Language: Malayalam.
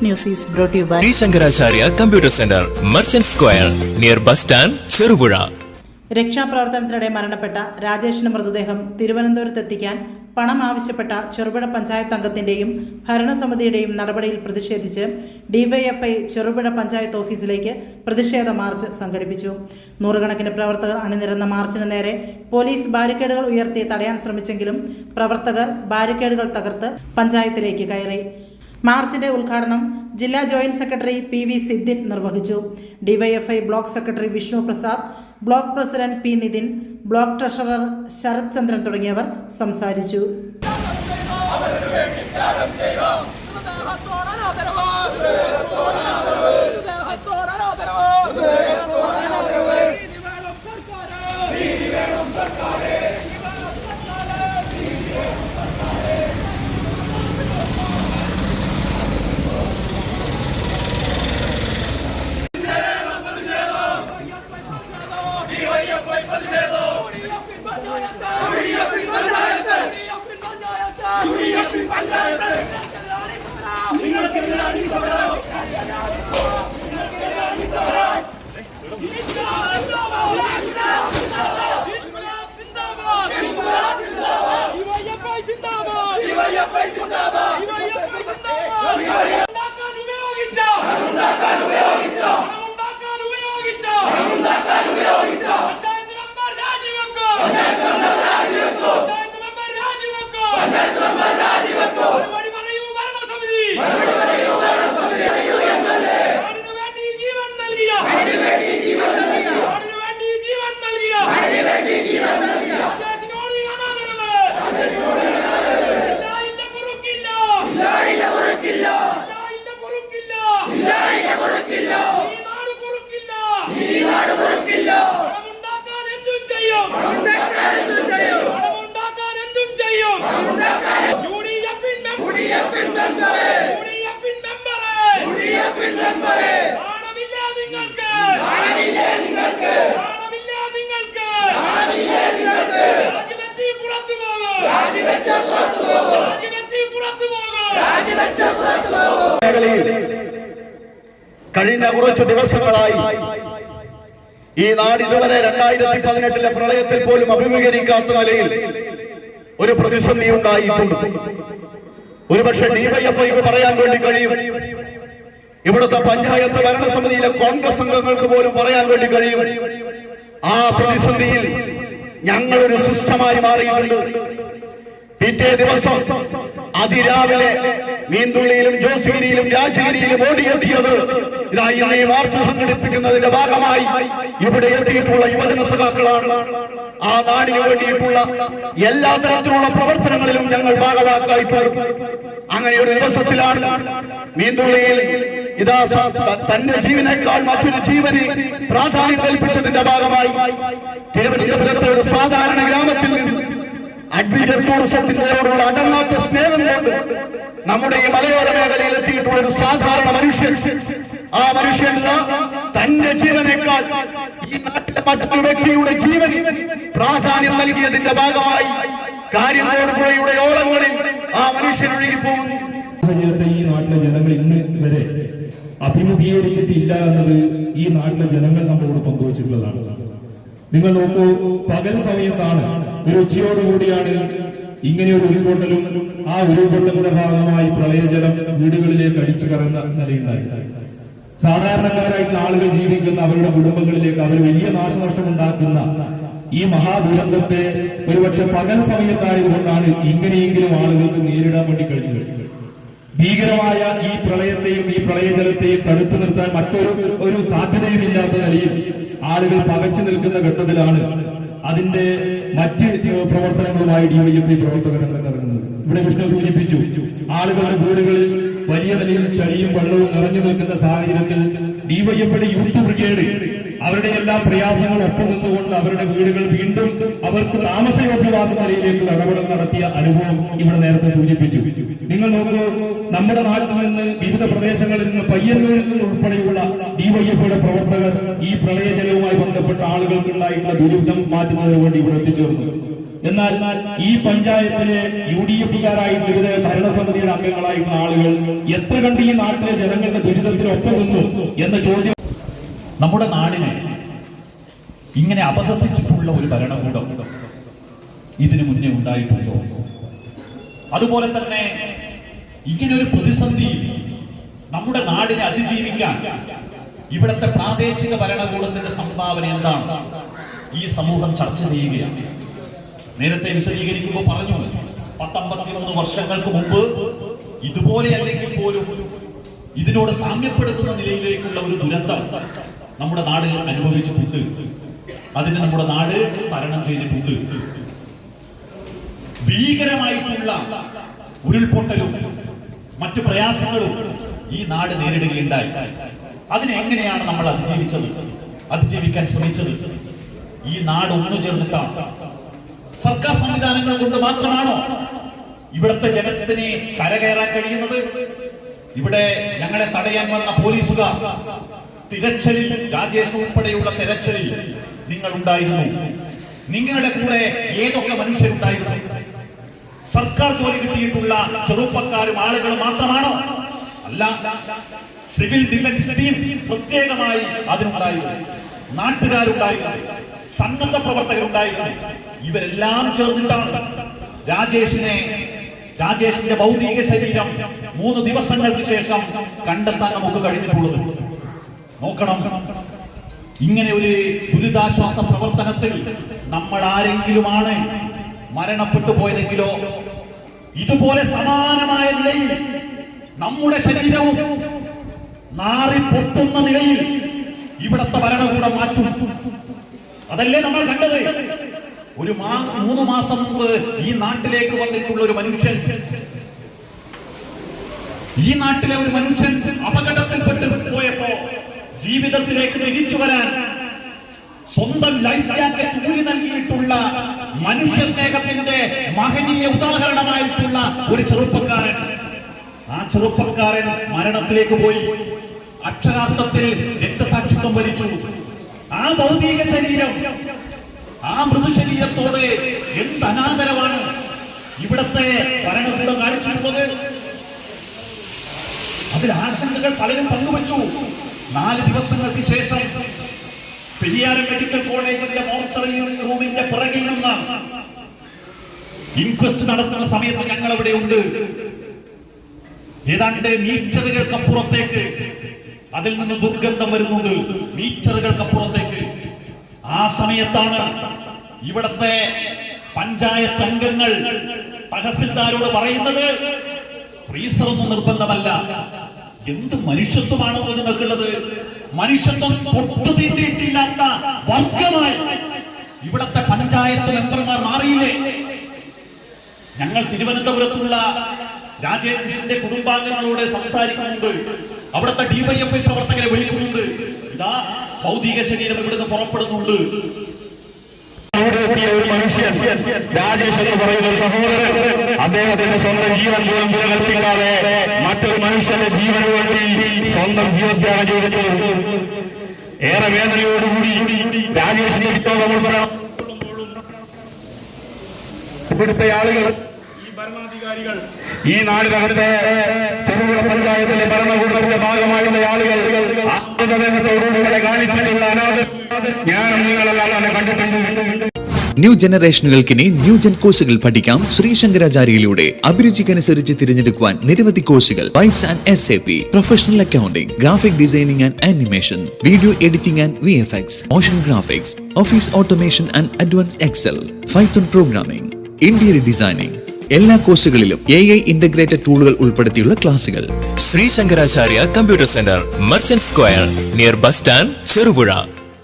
This news is brought to you by Sri Shankaracharya Computer Center, Merchant Square, near bus stand, Cherubura. രക്ഷാപ്രവർത്തനത്തിനിടെ മരണപ്പെട്ട രാജേഷിന്റെ മൃതദേഹം തിരുവനന്തപുരത്തെത്തിക്കാൻ പണം ആവശ്യപ്പെട്ട ചെറുപുഴ പഞ്ചായത്ത് അംഗത്തിന്റെയും ഭരണസമിതിയുടെയും നടപടിയിൽ പ്രതിഷേധിച്ച് ഡിവൈഎഫ്ഐ ചെറുപുഴ പഞ്ചായത്ത് ഓഫീസിലേക്ക് പ്രതിഷേധ മാർച്ച് സംഘടിപ്പിച്ചു. നൂറുകണക്കിന് പ്രവർത്തകർ അണിനിരന്ന മാർച്ചിന് നേരെ പോലീസ് ബാരിക്കേഡുകൾ ഉയർത്തി തടയാൻ ശ്രമിച്ചെങ്കിലും പ്രവർത്തകർ ബാരിക്കേഡുകൾ തകർത്ത് പഞ്ചായത്തിലേക്ക് കയറി. മാർച്ചിന്റെ ഉദ്ഘാടനം ജില്ലാ ജോയിന്റ് സെക്രട്ടറി പി.വി. സിദ്ദിൻ നിർവഹിച്ചു. DYFI block secretary Vishnu Prasad, block president പി. നിതിൻ, ബ്ലോക്ക് ട്രഷറർ ശരത് ചന്ദ്രൻ തുടങ്ങിയവർ സംസാരിച്ചു. കഴിഞ്ഞ കുറച്ചു ദിവസങ്ങളായി ഈ നാട് ഇതുവരെ 2018 പ്രളയത്തിൽ പോലും അഭിമുഖീകരിക്കാത്ത നിലയിൽ ഒരു പ്രതിസന്ധി ഉണ്ടായിട്ടുണ്ട്. ഒരുപക്ഷെ ഡിവൈഎഫ്ഐക്ക് പറയാൻ വേണ്ടി കഴിയും, ഇവിടുത്തെ പഞ്ചായത്ത് ഭരണസമിതിയിലെ കോൺഗ്രസ് അംഗങ്ങൾക്ക് പോലും പറയാൻ വേണ്ടി കഴിയും, ആ പ്രതിസന്ധിയിൽ ഞങ്ങളൊരു സിസ്റ്റമായി മാറിയിട്ടുണ്ട്. പിറ്റേ ദിവസം അതിരാവിലെ മീൻതുള്ളിയിലും ജോസ്ഗിരിയിലും രാജഗിരിയിലും ഓടിയെത്തിയത് ഇന്ന് ഈ മാർച്ച് സംഘടിപ്പിക്കുന്നതിന്റെ ഭാഗമായി ഇവിടെ എത്തിയിട്ടുള്ള യുവജന സഖാക്കളാണ്. ആ നാടിന് വേണ്ടിയിട്ടുള്ള എല്ലാ തരത്തിലുള്ള പ്രവർത്തനങ്ങളിലും ഞങ്ങൾ ഭാഗവാക്കായിട്ടുണ്ട്. അങ്ങനെ ഒരു ദിവസത്തിലാണ് മീൻതുള്ളിയിൽ ഇതാ തന്റെ ജീവനേക്കാൾ മറ്റൊരു ജീവന് പ്രാധാന്യം കൽപ്പിച്ചതിന്റെ ഭാഗമായി തിരുവനന്തപുരത്തെ ഒരു സാധാരണ ഗ്രാമത്തിൽ നിന്ന് അഡ്വഞ്ചർ ടൂറിസത്തിനോടുള്ള അടങ്ങാത്ത സ്നേഹം കൊണ്ട് നമ്മുടെ ഈ മലയോര മേഖലയിൽ എത്തിയിട്ടുള്ള ഒരു സാധാരണ മനുഷ്യൻ, ആ മനുഷ്യൻ തന്റെ ജീവനേക്കാൾ ഈ നാട്ടിലെ മറ്റൊരു വ്യക്തിയുടെ ജീവന് പ്രാധാന്യം നൽകിയതിന്റെ ഭാഗമായി കാര്യങ്ങളുടെ ഓളങ്ങളിൽ ആ മനുഷ്യൻ ഒഴുകിപ്പോകുന്നു. ഈ നാട്ടിലെ ജനങ്ങൾ ഇന്ന് വരെ അഭിമുഖീകരിച്ചിട്ടില്ല എന്നത് ഈ നാട്ടിലെ ജനങ്ങൾ നമ്മളോട് പങ്കുവച്ചിട്ടുള്ളതാണ്. നിങ്ങൾ നോക്കൂ, പകൽ സമയത്താണ്, ഒരു ഉച്ചയോടുകൂടിയാണ് ഇങ്ങനെ ഒരു ഉരുൾപൊട്ടലും ആ ഉരുൾപൊട്ടലിന്റെ ഭാഗമായി പ്രളയജലം വീടുകളിലേക്ക് അടിച്ചു കയറുന്ന നിലയുണ്ടായി. സാധാരണക്കാരായിട്ടുള്ള ആളുകൾ ജീവിക്കുന്ന അവരുടെ കുടുംബങ്ങളിലേക്ക് അവർ വലിയ നാശനഷ്ടം ഉണ്ടാക്കുന്ന ഈ മഹാദുരന്തത്തെ ഒരുപക്ഷെ പകൽ സമയത്തായതുകൊണ്ടാണ് ഇങ്ങനെയെങ്കിലും ആളുകൾക്ക് നേരിടാൻ വേണ്ടി കഴിഞ്ഞത്. ഭീകരമായ ഈ പ്രളയത്തെയും ഈ പ്രളയജലത്തെയും തടുത്തു നിർത്താൻ മറ്റൊരു സാധ്യതയുമില്ലാത്ത നിലയിൽ ആളുകൾ പകച്ചു നിൽക്കുന്ന ഘട്ടത്തിലാണ് അതിന്റെ മറ്റ് പ്രവർത്തനങ്ങളുമായി ഡിവൈഎഫ്ഐ പ്രവർത്തകർ ഇറങ്ങുന്നത്. ഇവിടെ വിഷ്ണു സൂചിപ്പിച്ചു, ആളുകളുടെ വീടുകളിൽ വലിയ നിലയിൽ ചളിയും വെള്ളവും നിറഞ്ഞു നിൽക്കുന്ന സാഹചര്യത്തിൽ ഡിവൈഎഫ്ഐയുടെ യൂത്ത് ബ്രിഗേഡ് അവരുടെ എല്ലാ പ്രയാസങ്ങളും ഒപ്പം നിന്നുകൊണ്ട് അവരുടെ വീടുകൾ വീണ്ടും അവർക്ക് താമസയോഗ്യമാകുന്ന നിലയിലേക്കുള്ള ഇടപെടൽ നടത്തിയ അനുഭവം ഇവിടെ നേരത്തെ സൂചിപ്പിച്ചു. നിങ്ങൾ നോക്കൂ, നമ്മുടെ നാട്ടിൽ നിന്ന് വിവിധ പ്രദേശങ്ങളിൽ നിന്ന് പയ്യന്നൂരിൽ നിന്ന് ഉൾപ്പെടെയുള്ള ഡിവൈഎഫ്ഐയുടെ പ്രവർത്തകർ ഈ പ്രളയജലവുമായി ബന്ധപ്പെട്ട ആളുകൾക്കുണ്ടായിട്ടുള്ള ദുരിതം മാറ്റുന്നതിന് വേണ്ടി ഇവിടെ എത്തിച്ചേർന്നു. എന്നാൽ ഈ പഞ്ചായത്തിലെ UDF-കാരായി ഇവരുടെ ഭരണസമിതിയുടെ അംഗങ്ങളായിരുന്ന ആളുകൾ എത്ര കണ്ട് ഈ നാട്ടിലെ ജനങ്ങളുടെ ദുരിതത്തിനൊപ്പം നിന്നു എന്ന ചോദ്യം. നമ്മുടെ നാടിനെ ഇങ്ങനെ അപഹസിച്ചിട്ടുള്ള ഒരു ഭരണകൂടം ഇതിനു മുന്നേ ഉണ്ടായിട്ടുണ്ടോ? അതുപോലെ തന്നെ ഇങ്ങനെ ഒരു പ്രതിസന്ധി നമ്മുടെ നാടിനെ അതിജീവിക്കാൻ ഇവിടുത്തെ പ്രാദേശിക ഭരണകൂടത്തിന്റെ സംഭാവന എന്താണ് ഈ സമൂഹം ചർച്ച ചെയ്യുകയാണ്. നേരത്തെ വിശദീകരിക്കുമ്പോൾ പറഞ്ഞു 51 വർഷങ്ങൾക്ക് മുമ്പ് ഇതുപോലെ അല്ലെങ്കിൽ പോലും ഇതിനോട് സാമ്യപ്പെടുത്തുന്ന നിലയിലേക്കുള്ള ഒരു ദുരന്തം നമ്മുടെ നാട് അനുഭവിച്ചിട്ടുണ്ട്. അതിന് നമ്മുടെ നാട് തരണം ചെയ്തിട്ടുണ്ട്. ഭീകരമായിട്ടുള്ള ഉരുൾപൊട്ടലും മറ്റു പ്രയാസങ്ങളും ഈ നാട് നേരിടുകയുണ്ടായി. അതിനെ എങ്ങനെയാണ് നമ്മൾ അതിജീവിക്കാൻ ശ്രമിച്ചത്? ഈ നാട് ഒന്നു ചേർന്നിട്ടാണ്. സർക്കാർ സംവിധാനങ്ങൾ കൊണ്ട് മാത്രമാണോ ഇവിടുത്തെ ജനത്തിന് കരകയറാൻ കഴിയുന്നത്? ഇവിടെ ഞങ്ങളെ തടയാൻ വന്ന പോലീസുകാർ തിരച്ചിലിൽ, രാജേഷ് ഉൾപ്പെടെയുള്ള തിരച്ചിലിൽ നിങ്ങൾ ഉണ്ടായിരുന്നു. നിങ്ങളുടെ കൂടെ ഏതൊക്കെ മനുഷ്യരുണ്ടായിരുന്നു? സർക്കാർ ജോലി കിട്ടിയിട്ടുള്ള ചെറുപ്പക്കാരും ആളുകളും മാത്രമാണോ? അല്ല, സിവിൽ ഡിഫൻസ് ടീം പ്രത്യേകമായി അതിനുണ്ടായിരുന്നു, നാട്ടുകാരുണ്ടായിരുന്നു, സന്നദ്ധ പ്രവർത്തകരുണ്ടായിരുന്നു. ഇവരെല്ലാം ചേർന്നിട്ടാണ് രാജേഷിന്റെ ഭൗതിക ശരീരം 3 ദിവസങ്ങൾക്ക് ശേഷം കണ്ടെത്താൻ നമുക്ക് കഴിഞ്ഞിട്ടുള്ളത്. നോക്കണം, ഇങ്ങനെ ഒരു ദുരിതാശ്വാസ പ്രവർത്തനത്തിൽ നമ്മൾ ആരെങ്കിലുമാണ് മരണപ്പെട്ടു പോയതെങ്കിലോ, ഇതുപോലെ സമാനമായ നിലയിൽ നമ്മുടെ ശരീരവും നാറി പൊട്ടുന്ന നിലയിൽ ഇവിടത്തെ ഭരണകൂടം മാറ്റും. അതല്ലേ നമ്മൾ കണ്ടത്? ഒരു 3 മാസം മുമ്പ് ഈ നാട്ടിലേക്ക് വന്നിട്ടുള്ള ഒരു മനുഷ്യൻ, ഈ നാട്ടിലെ ഒരു മനുഷ്യൻ അപകടത്തിൽപ്പെട്ട് പോയപ്പോ ജീവിതത്തിലേക്ക് തിരിച്ചു വരാൻ സ്വന്തം ലൈഫ് ജാക്കറ്റ് ഊരി നൽകിയിട്ടുള്ള മനുഷ്യ സ്നേഹത്തിന്റെ മഹനീയ ഉദാഹരണമായിട്ടുള്ള ഒരു ചെറുപ്പക്കാരൻ. ആ ചെറുപ്പക്കാരൻ മരണത്തിലേക്ക് പോയി, അക്ഷരാർത്ഥത്തിൽ രക്തസാക്ഷിത്വം വരിച്ചു. ആ ഭൗതിക ശരീരം, ആ മൃദുശരീരത്തോട് എന്ത് അനാദരവാണ് ഇവിടത്തെ ഭരണകൂടം കാണിച്ചിട്ടുള്ളത്. അതിൽ ആശങ്കകൾ പലരും പങ്കുവച്ചു. 4 ദിവസങ്ങൾക്ക് ശേഷം പെരിയാരം മെഡിക്കൽ കോളേജിന്റെ മോർച്ചറി റൂമിന്റെ പിറകിൽ നിന്ന് ഇൻക്വസ്റ്റ് നടത്തുന്ന സമയത്ത് ഞങ്ങൾ അവിടെ ഉണ്ട്. ഏതാണ്ട് മീറ്ററുകൾക്കപ്പുറത്തേക്ക് അതിൽ നിന്ന് ദുർഗന്ധം വരുന്നുണ്ട്, മീറ്ററുകൾക്കപ്പുറത്തേക്ക്. ആ സമയത്താണ് ഇവിടത്തെ പഞ്ചായത്ത് അംഗങ്ങൾ തഹസിൽദാരോട് പറയുന്നത്, ഫ്രീസറൊന്നും നിർബന്ധമല്ല. എന്ത് മനുഷ്യത്വമാണോ നിങ്ങൾക്കുള്ളത്? മനുഷ്യത്വം തൊട്ടു തീണ്ടിയിട്ടില്ലാത്ത വർഗമായി ഇവിടത്തെ പഞ്ചായത്ത് മെമ്പർമാർ മാറിയില്ലേ? ഞങ്ങൾ തിരുവനന്തപുരത്തുള്ള രാജേഷിന്റെ കുടുംബാംഗങ്ങളോട് സംസാരിക്കുന്നുണ്ട്, അവിടുത്തെ DYFI പ്രവർത്തകരെ വിളിക്കുന്നുണ്ട്. ഇതാ ഭൗതിക ശരീരം ഇവിടുന്ന് പുറപ്പെടുന്നുണ്ട്. ഒരു മനുഷ്യൻ, രാജേഷ് എന്ന് പറയുന്ന ഒരു സഹോദരൻ, അദ്ദേഹത്തിന്റെ സ്വന്തം ജീവൻ പോലും വില കൽപ്പിക്കാതെ മറ്റൊരു മനുഷ്യന്റെ ജീവന് വേണ്ടി സ്വന്തം ജീവത്യാഗം ചെയ്തിട്ടുള്ളത്. ഏറെ വേദനയോടുകൂടി രാജേഷിന്റെ വിയോഗം ഉൾപ്പെടെ ഇവിടുത്തെ ആളുകൾ, ഈ ഭരണാധികാരികൾ, ഈ നാടിനകത്തെ ചെറുപുഴ പഞ്ചായത്തിലെ ഭരണകൂടത്തിന്റെ ഭാഗമായുള്ള ആളുകൾ അദ്ദേഹത്തോടുകൂടെ കാണിച്ചിട്ടുള്ള അനാദരം ഞാനും നിങ്ങളെല്ലാം കണ്ടിട്ടുണ്ട്. ന്യൂ ജനറേഷനുകൾക്കിനി ന്യൂജൻ കോഴ്സുകൾ പഠിക്കാം ശ്രീശങ്കരാചാര്യയിലൂടെ. അഭിരുചിക്കനുസരിച്ച് തിരഞ്ഞെടുക്കുവാൻ നിരവധി കോഴ്സുകൾ. Pipes and SAP, professional accounting, graphic designing and animation, video editing and VFX, motion graphics, office automation and advance Excel, Python programming, interior designing. എല്ലാ കോഴ്സുകളിലും AI ഇന്റഗ്രേറ്റഡ് ടൂളുകൾ ഉൾപ്പെടുത്തിയുള്ള ക്ലാസുകൾ. Sreeshankaracharya computer centre, merchant square, near bus stand, Cherupuzha.